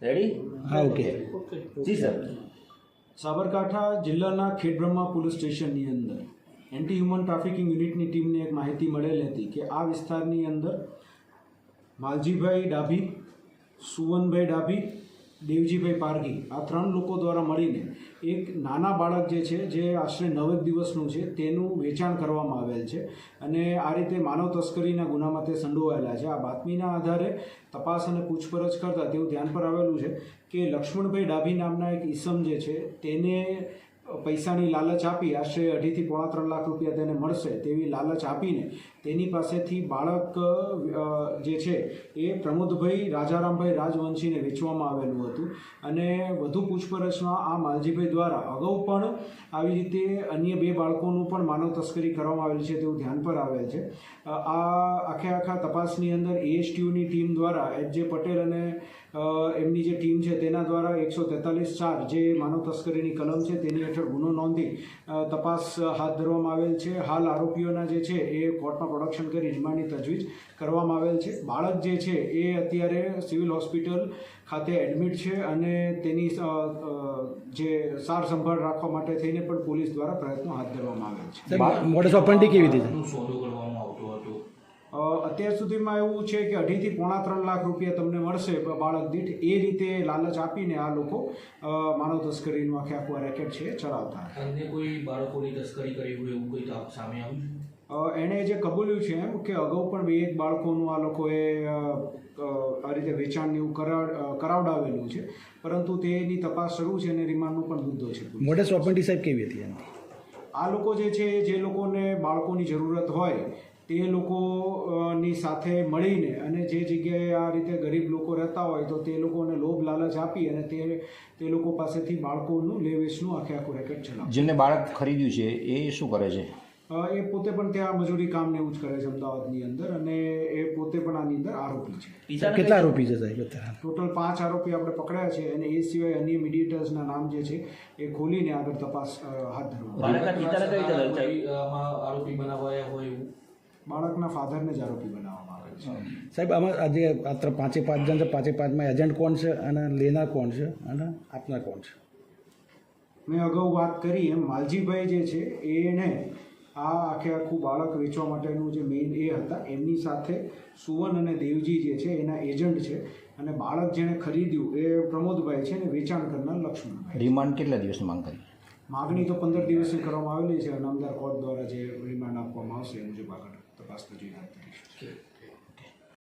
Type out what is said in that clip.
Ready? હા, okay જી sir. Sabarkantha જિલ્લાના Khedbrahma police સ્ટેશનની અંદર એન્ટી હ્યુમન ટ્રાફિકિંગ યુનિટની ટીમને એક માહિતી મળેલ હતી કે આ વિસ્તારની અંદર માલજીભાઈ ડાભી, સુવનભાઈ ડાભી, દેવજીભાઈ પારઘી આ 3 લોકો દ્વારા મળીને એક નાના બાળક જે છે જે આશરે 9 દિવસનું છે તેનું વેચાણ કરવામાં આવેલ છે અને આ રીતે માનવ તસ્કરીના ગુનામાં તે સંડોવાયેલા છે. આ બાતમીના આધારે તપાસ અને પૂછપરછ કરતાં તેવું ધ્યાન પર આવેલું છે કે લક્ષ્મણભાઈ ડાભી નામના એક ઈસમ જે છે તેને પૈસાની લાલચ આપી આશરે 2.5 થી 3 લાખ રૂપિયા તેને મળશે તેવી લાલચ આપીને તેની પાસેથી બાળક જે છે એ પ્રમોદભાઈ રાજારામભાઈ રાજવંશીને વેચવામાં આવેલું હતું અને વધુ પૂછપરછમાં આ માલજીભાઈ દ્વારા અગાઉ પણ આવી રીતે અન્ય 2 બાળકોનું પણ માનવ તસ્કરી કરવામાં આવેલી છે તેવું ધ્યાન પર આવેલ છે. આ આખા તપાસની અંદર એએસટીયુની ટીમ દ્વારા એચ.જે. પટેલ અને એમની જે ટીમ છે તેના દ્વારા 143(4) જે માનવ તસ્કરીની કલમ છે તેની હેઠળ ગુનો નોંધી તપાસ હાથ ધરવામાં આવેલ છે. હાલ આરોપીઓના જે છે એ કોર્ટમાં પ્રોડક્શન કરી રિમાન્ડની તજવીજ કરવામાં આવેલ છે. બાળક જે છે એ અત્યારે સિવિલ હોસ્પિટલ ખાતે એડમિટ છે અને તેની જે સાર સંભાળ રાખવા માટે થઈને પણ પોલીસ દ્વારા પ્રયત્નો હાથ ધરવામાં આવેલ છે. મોડસ ઓપરેન્ડી કેવી રીતે અત્યાર સુધીમાં એવું છે કે 2.5 થી 3 લાખ રૂપિયા તમને મળશે બાળક દીઠ એ રીતે લાલચ આપીને આ લોકો માનવ તસ્કરીનું આખું રેકેટ છે ચલાવતા. અન્ય કોઈ બાળકોની તસ્કરી કરી હોય એવું કોઈ સામે આવ્યું? એણે જે કબૂલ્યું છે એમ કે અગાઉ પણ 2 બાળકોનું આ લોકોએ આ રીતે વેચાણ એવું કરાવડાવેલું છે, પરંતુ તેની તપાસ શરૂ છે અને રિમાન્ડનો પણ મુદ્દો છે. મોડસ ઓપરેન્ડી સાહેબ કેવી હતી? આ લોકો જે છે જે લોકોને બાળકોની જરૂરત હોય તે લોકોની સાથે મળીને અને જે જગ્યાએ આ રીતે ગરીબ લોકો રહેતા હોય તો તે લોકોને લોભ લાલચ આપી અને તે લોકો પાસેથી બાળકોનું લે વેચનું આખું રેકેટ ચલાવે. જેમને બાળક ખરીદ્યું છે એ શું કરે છે? એ પોતે પણ ત્યાં મજૂરી કામ ને એવું જ કરે છે અમદાવાદની અંદર અને એ પોતે પણ આની અંદર આરોપી છે. કેટલા આરોપી છે સાહેબ? ટોટલ 5 આરોપી આપણે પકડ્યા છે અને એ સિવાય અન્ય મીડિયેટર્સના નામ જે છે એ ખોલીને આગળ તપાસ હાથ ધરવામાં. બાળકના ફાધરને જ આરોપી બનાવવામાં આવે છે. સાહેબ આમાં આજે આ 5 જણ છે, 5માં એજન્ટ કોણ છે અને લેનાર કોણ છે અને આપનાર કોણ છે? મેં અગાઉ વાત કરી એમ માલજીભાઈ જે છે એને આ આખું બાળક વેચવા માટેનું જે મેઇન એ હતા એમની સાથે સુવન અને દેવજી જે છે એના એજન્ટ છે અને બાળક જેણે ખરીદ્યું એ પ્રમોદભાઈ છે અને વેચાણ કરનાર લક્ષ્મણભાઈ. રિમાન્ડ કેટલા દિવસની માંગ કરી? માગણી તો 15 દિવસની કરવામાં આવેલી છે અને અમદાવાદ કોર્ટ દ્વારા જે રિમાન્ડ આપવામાં આવશે એ મુજબ આગળ તપાસ તજવીજ હાથ ધરીશું.